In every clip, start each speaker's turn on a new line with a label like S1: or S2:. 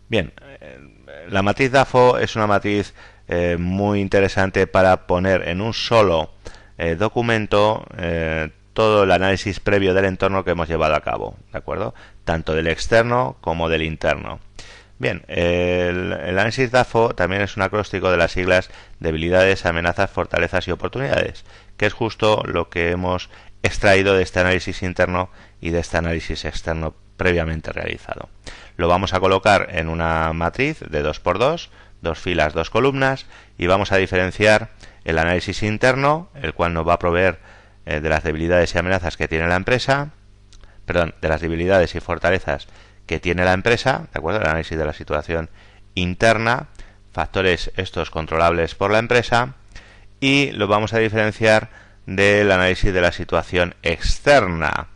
S1: Bien, la matriz DAFO es una matriz muy interesante para poner en un solo documento todo el análisis previo del entorno que hemos llevado a cabo, ¿de acuerdo? Tanto del externo como del interno. Bien, el análisis DAFO también es un acróstico de las siglas debilidades, amenazas, fortalezas y oportunidades, que es justo lo que hemos extraído de este análisis interno y de este análisis externo previamente realizado. Lo vamos a colocar en una matriz de 2×2, 2 filas, 2 columnas, y vamos a diferenciar el análisis interno, el cual nos va a proveer de las debilidades y amenazas que tiene la empresa, perdón, de las debilidades y fortalezas que tiene la empresa, ¿de acuerdo? El análisis de la situación interna, factores estos controlables por la empresa, y lo vamos a diferenciar del análisis de la situación externa,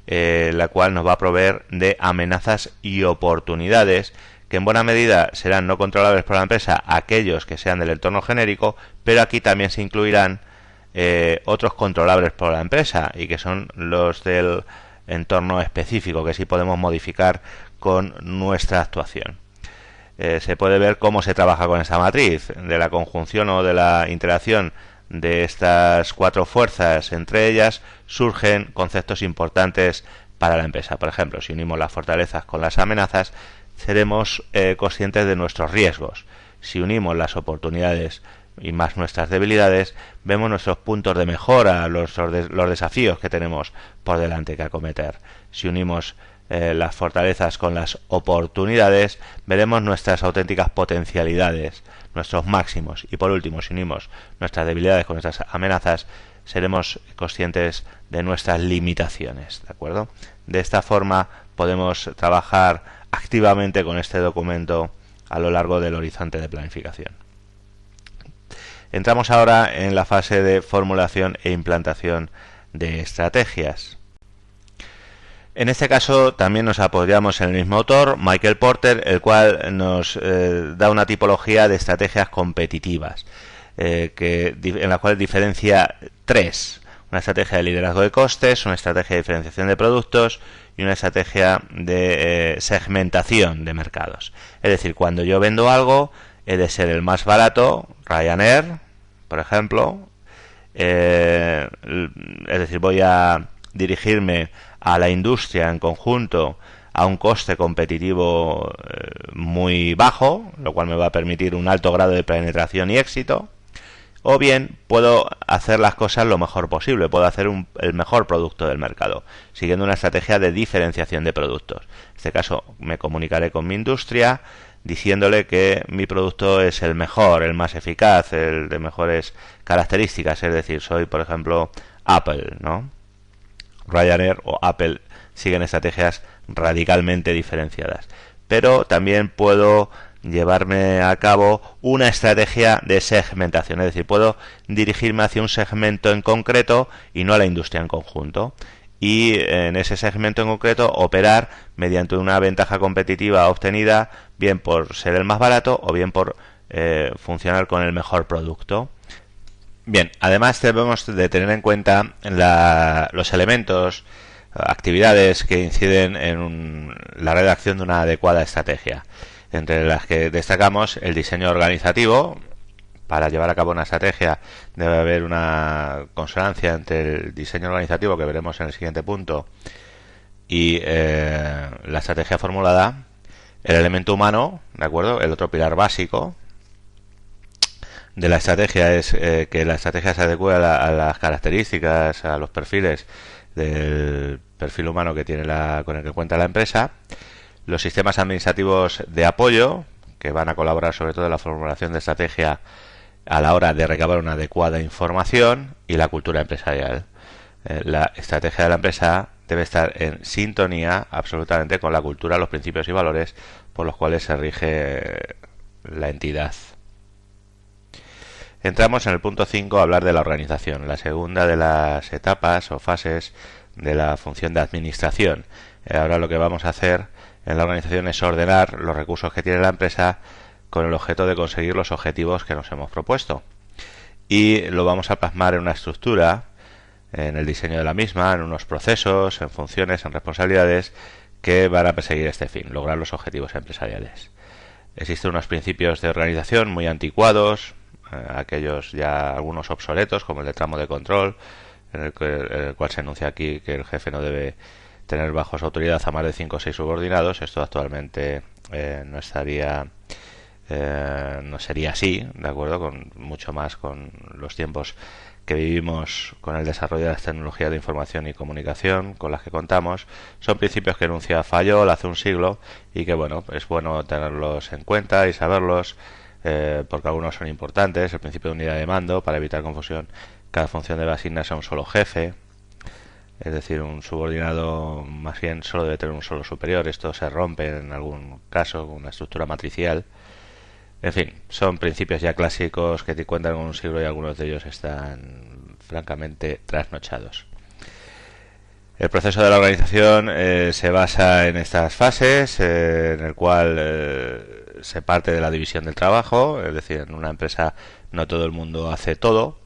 S1: la cual nos va a proveer de amenazas y oportunidades que en buena medida serán no controlables por la empresa aquellos que sean del entorno genérico, pero aquí también se incluirán otros controlables por la empresa y que son los del entorno específico que sí podemos modificar con nuestra actuación. Se puede ver cómo se trabaja con esta matriz, de la conjunción o de la interacción de estas 4 fuerzas entre ellas surgen conceptos importantes para la empresa. Por ejemplo, si unimos las fortalezas con las amenazas, seremos conscientes de nuestros riesgos. Si unimos las oportunidades y más nuestras debilidades, vemos nuestros puntos de mejora, los desafíos que tenemos por delante que acometer. Si unimos las fortalezas con las oportunidades, veremos nuestras auténticas potencialidades, nuestros máximos. Y por último, si unimos nuestras debilidades con nuestras amenazas, seremos conscientes de nuestras limitaciones, ¿de acuerdo? De esta forma podemos trabajar activamente con este documento a lo largo del horizonte de planificación. Entramos ahora en la fase de formulación e implantación de estrategias. En este caso también nos apoyamos en el mismo autor, Michael Porter, el cual nos da una tipología de estrategias competitivas, en la cual diferencia 3. Una estrategia de liderazgo de costes, una estrategia de diferenciación de productos y una estrategia de segmentación de mercados. Es decir, cuando yo vendo algo, he de ser el más barato, Ryanair, por ejemplo, es decir, voy a dirigirme a la industria en conjunto a un coste competitivo muy bajo, lo cual me va a permitir un alto grado de penetración y éxito, o bien puedo hacer las cosas lo mejor posible, puedo hacer el mejor producto del mercado, siguiendo una estrategia de diferenciación de productos. En este caso me comunicaré con mi industria diciéndole que mi producto es el mejor, el más eficaz, el de mejores características, es decir, soy por ejemplo Apple, ¿no? Ryanair o Apple siguen estrategias radicalmente diferenciadas, pero también puedo llevarme a cabo una estrategia de segmentación, es decir, puedo dirigirme hacia un segmento en concreto y no a la industria en conjunto, y en ese segmento en concreto operar mediante una ventaja competitiva obtenida bien por ser el más barato o bien por funcionar con el mejor producto. Bien, además debemos de tener en cuenta los elementos, actividades que inciden en la redacción de una adecuada estrategia, entre las que destacamos el diseño organizativo. Para llevar a cabo una estrategia debe haber una consonancia entre el diseño organizativo, que veremos en el siguiente punto, y la estrategia formulada. El elemento humano, ¿de acuerdo? El otro pilar básico de la estrategia es que la estrategia se adecue a las características, a los perfiles del perfil humano que tiene con el que cuenta la empresa. Los sistemas administrativos de apoyo, que van a colaborar sobre todo en la formulación de estrategia a la hora de recabar una adecuada información, y la cultura empresarial. La estrategia de la empresa debe estar en sintonía absolutamente con la cultura, los principios y valores por los cuales se rige la entidad. Entramos en el punto 5 a hablar de la organización, la segunda de las etapas o fases de la función de administración. Ahora lo que vamos a hacer en la organización es ordenar los recursos que tiene la empresa con el objeto de conseguir los objetivos que nos hemos propuesto. Y lo vamos a plasmar en una estructura, en el diseño de la misma, en unos procesos, en funciones, en responsabilidades que van a perseguir este fin, lograr los objetivos empresariales. Existen unos principios de organización muy anticuados, aquellos ya algunos obsoletos, como el de tramo de control, en el cual se enuncia aquí que el jefe no debe tener bajo su autoridad a más de 5 o 6 subordinados. Esto actualmente no sería así, de acuerdo, con mucho más con los tiempos que vivimos, con el desarrollo de las tecnologías de información y comunicación con las que contamos. Son principios que enuncia Fayol hace un siglo y que, bueno, es bueno tenerlos en cuenta y saberlos, porque algunos son importantes. El principio de unidad de mando, para evitar confusión, cada función debe asignarse a un solo jefe, es decir, un subordinado más bien solo debe tener un solo superior. Esto se rompe en algún caso con una estructura matricial. En fin, son principios ya clásicos que te cuentan con un siglo y algunos de ellos están francamente trasnochados. El proceso de la organización se basa en estas fases, en el cual se parte de la división del trabajo, es decir, en una empresa no todo el mundo hace todo,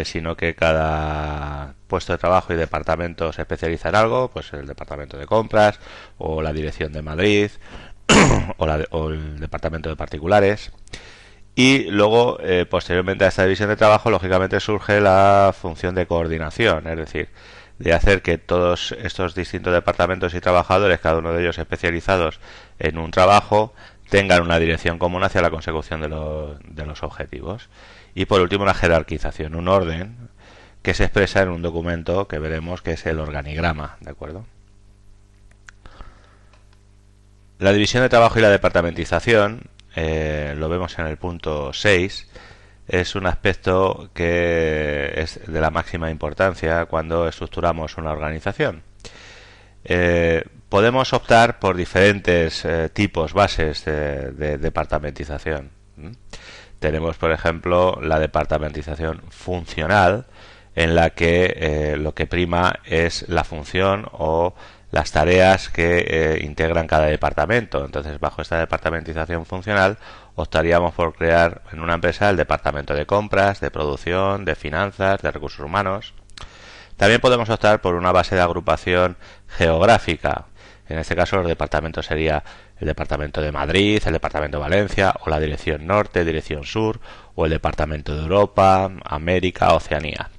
S1: sino que cada puesto de trabajo y departamento se especializa en algo, pues el departamento de compras o la dirección de Madrid o el departamento de particulares. Y luego, posteriormente a esta división de trabajo, lógicamente surge la función de coordinación, es decir, de hacer que todos estos distintos departamentos y trabajadores, cada uno de ellos especializados en un trabajo, tengan una dirección común hacia la consecución de los objetivos. Y por último, la jerarquización, un orden que se expresa en un documento que veremos que es el organigrama, ¿de acuerdo? La división de trabajo y la departamentización, lo vemos en el punto 6, es un aspecto que es de la máxima importancia cuando estructuramos una organización. Podemos optar por diferentes tipos, bases de departamentización. Tenemos, por ejemplo, la departamentización funcional, en la que lo que prima es la función o las tareas que integran cada departamento. Entonces, bajo esta departamentización funcional, optaríamos por crear en una empresa el departamento de compras, de producción, de finanzas, de recursos humanos. También podemos optar por una base de agrupación geográfica. En este caso, los departamentos sería el departamento de Madrid, el departamento de Valencia, o la dirección norte, dirección sur, o el departamento de Europa, América, Oceanía.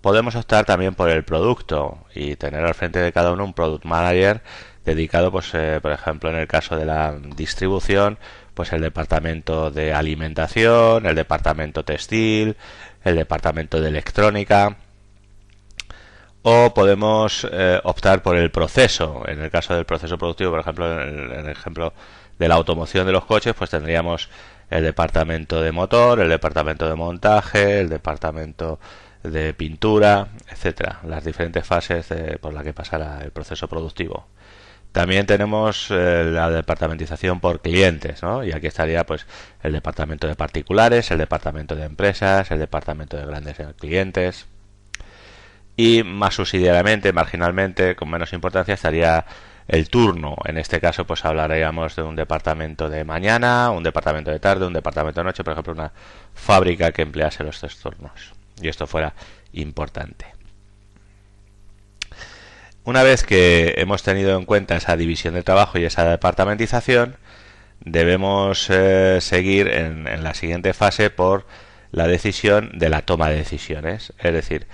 S1: Podemos optar también por el producto y tener al frente de cada uno un product manager dedicado, pues, por ejemplo, en el caso de la distribución, pues el departamento de alimentación, el departamento textil, el departamento de electrónica. O podemos optar por el proceso. En el caso del proceso productivo, por ejemplo, en el ejemplo de la automoción de los coches, pues tendríamos el departamento de motor, el departamento de montaje, el departamento de pintura, etcétera, las diferentes fases por las que pasará el proceso productivo. También tenemos la departamentización por clientes, ¿no? Y aquí estaría, pues, el departamento de particulares, el departamento de empresas, el departamento de grandes clientes. Y más subsidiariamente, marginalmente, con menos importancia, estaría el turno. En este caso, pues hablaríamos de un departamento de mañana, un departamento de tarde, un departamento de noche, por ejemplo, una fábrica que emplease los tres turnos. Y esto fuera importante. Una vez que hemos tenido en cuenta esa división de trabajo y esa departamentización, debemos seguir en la siguiente fase por la decisión de la toma de decisiones. Es decir,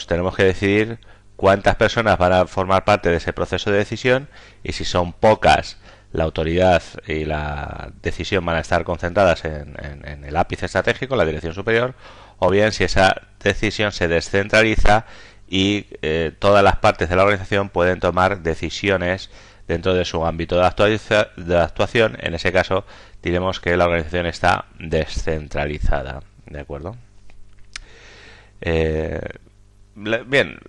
S1: tenemos que decidir cuántas personas van a formar parte de ese proceso de decisión, y si son pocas, la autoridad y la decisión van a estar concentradas en el ápice estratégico, la dirección superior, o bien si esa decisión se descentraliza y todas las partes de la organización pueden tomar decisiones dentro de su ámbito de actuación. En ese caso diremos que la organización está descentralizada, ¿de acuerdo? Bien,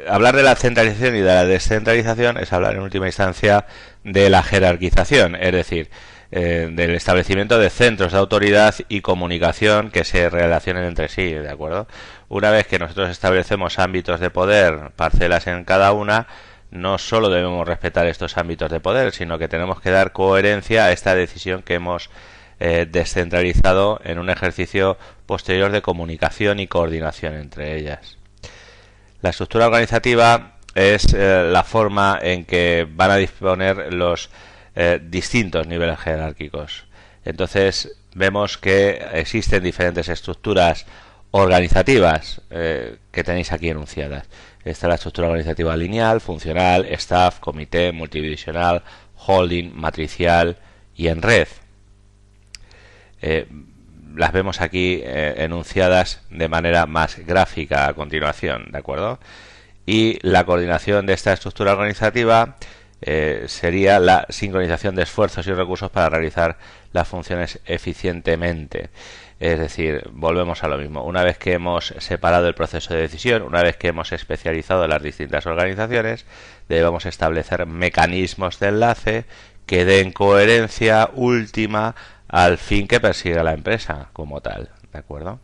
S1: hablar de la centralización y de la descentralización es hablar en última instancia de la jerarquización, es decir, del establecimiento de centros de autoridad y comunicación que se relacionen entre sí, ¿de acuerdo? Una vez que nosotros establecemos ámbitos de poder, parcelas en cada una, no solo debemos respetar estos ámbitos de poder, sino que tenemos que dar coherencia a esta decisión que hemos descentralizado en un ejercicio posterior de comunicación y coordinación entre ellas. La estructura organizativa es la forma en que van a disponer los distintos niveles jerárquicos. Entonces vemos que existen diferentes estructuras organizativas que tenéis aquí enunciadas. Esta es la estructura organizativa lineal, funcional, staff, comité, multidivisional, holding, matricial y en red. Las vemos aquí enunciadas de manera más gráfica a continuación, ¿de acuerdo? Y la coordinación de esta estructura organizativa sería la sincronización de esfuerzos y recursos para realizar las funciones eficientemente. Es decir, volvemos a lo mismo. Una vez que hemos separado el proceso de decisión, una vez que hemos especializado las distintas organizaciones, debemos establecer mecanismos de enlace que den coherencia última al fin que persigue la empresa como tal, ¿de acuerdo?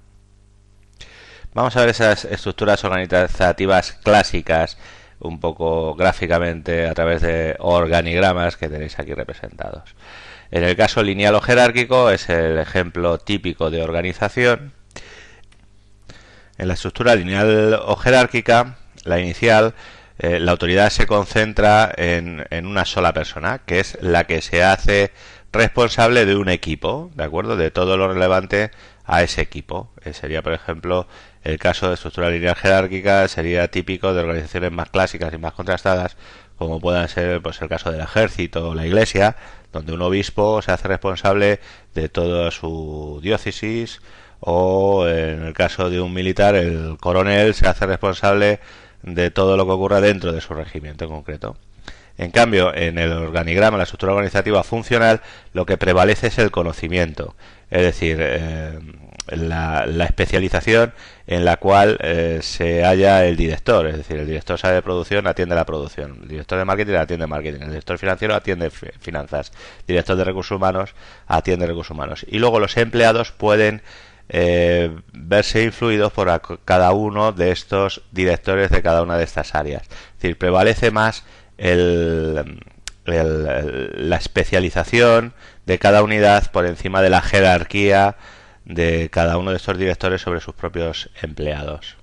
S1: Vamos a ver esas estructuras organizativas clásicas un poco gráficamente a través de organigramas que tenéis aquí representados. En el caso lineal o jerárquico es el ejemplo típico de organización. En la estructura lineal o jerárquica, la inicial, la autoridad se concentra en una sola persona, que es la que se hace responsable de un equipo, ¿de acuerdo? De todo lo relevante a ese equipo. Sería, por ejemplo, el caso de estructura lineal jerárquica, sería típico de organizaciones más clásicas y más contrastadas, como puedan ser pues el caso del ejército o la iglesia, donde un obispo se hace responsable de toda su diócesis, o en el caso de un militar, el coronel se hace responsable de todo lo que ocurra dentro de su regimiento en concreto. En cambio, en el organigrama, la estructura organizativa funcional, lo que prevalece es el conocimiento, es decir, la especialización en la cual se halla el director, es decir, el director sabe de producción, atiende la producción, el director de marketing atiende marketing, el director financiero atiende finanzas, el director de recursos humanos atiende recursos humanos. Y luego los empleados pueden verse influidos por cada uno de estos directores de cada una de estas áreas. Es decir, prevalece más la especialización de cada unidad por encima de la jerarquía de cada uno de estos directores sobre sus propios empleados.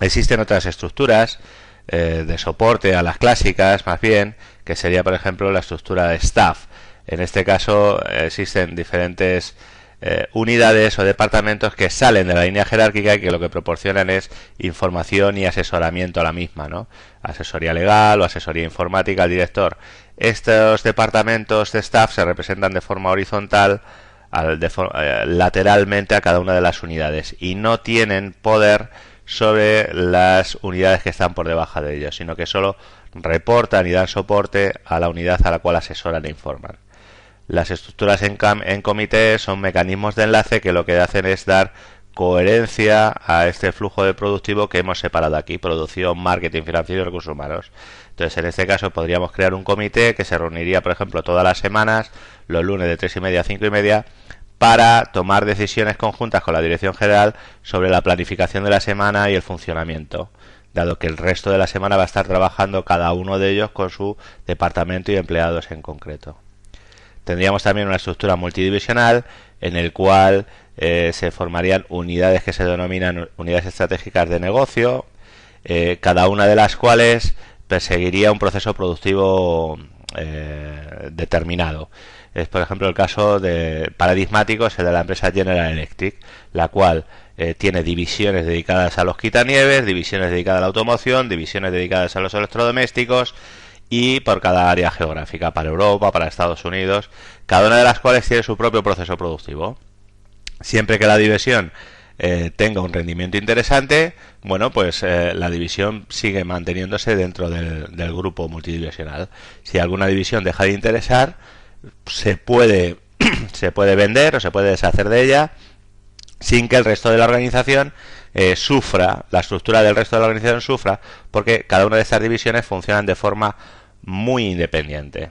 S1: Existen otras estructuras de soporte a las clásicas, más bien, que sería, por ejemplo, la estructura de staff. En este caso existen diferentes unidades o departamentos que salen de la línea jerárquica y que lo que proporcionan es información y asesoramiento a la misma, ¿no? Asesoría legal o asesoría informática al director. Estos departamentos de staff se representan de forma horizontal, lateralmente a cada una de las unidades, y no tienen poder sobre las unidades que están por debajo de ellos, sino que solo reportan y dan soporte a la unidad a la cual asesoran e informan. Las estructuras en comité son mecanismos de enlace que lo que hacen es dar coherencia a este flujo de productivo que hemos separado aquí: producción, marketing, financiero y recursos humanos. Entonces, en este caso podríamos crear un comité que se reuniría, por ejemplo, todas las semanas, los lunes de 3:30 a 5:30, para tomar decisiones conjuntas con la dirección general sobre la planificación de la semana y el funcionamiento, dado que el resto de la semana va a estar trabajando cada uno de ellos con su departamento y empleados en concreto. Tendríamos también una estructura multidivisional en el cual se formarían unidades que se denominan unidades estratégicas de negocio, cada una de las cuales perseguiría un proceso productivo determinado. Es, por ejemplo, el caso paradigmático es el de la empresa General Electric, la cual tiene divisiones dedicadas a los quitanieves, divisiones dedicadas a la automoción, divisiones dedicadas a los electrodomésticos, y por cada área geográfica, para Europa, para Estados Unidos, cada una de las cuales tiene su propio proceso productivo. Siempre que la división tenga un rendimiento interesante, bueno, pues la división sigue manteniéndose dentro del grupo multidivisional. Si alguna división deja de interesar, se puede vender o se puede deshacer de ella sin que el resto de la organización sufra, la estructura del resto de la organización sufra, porque cada una de estas divisiones funcionan de forma muy independiente.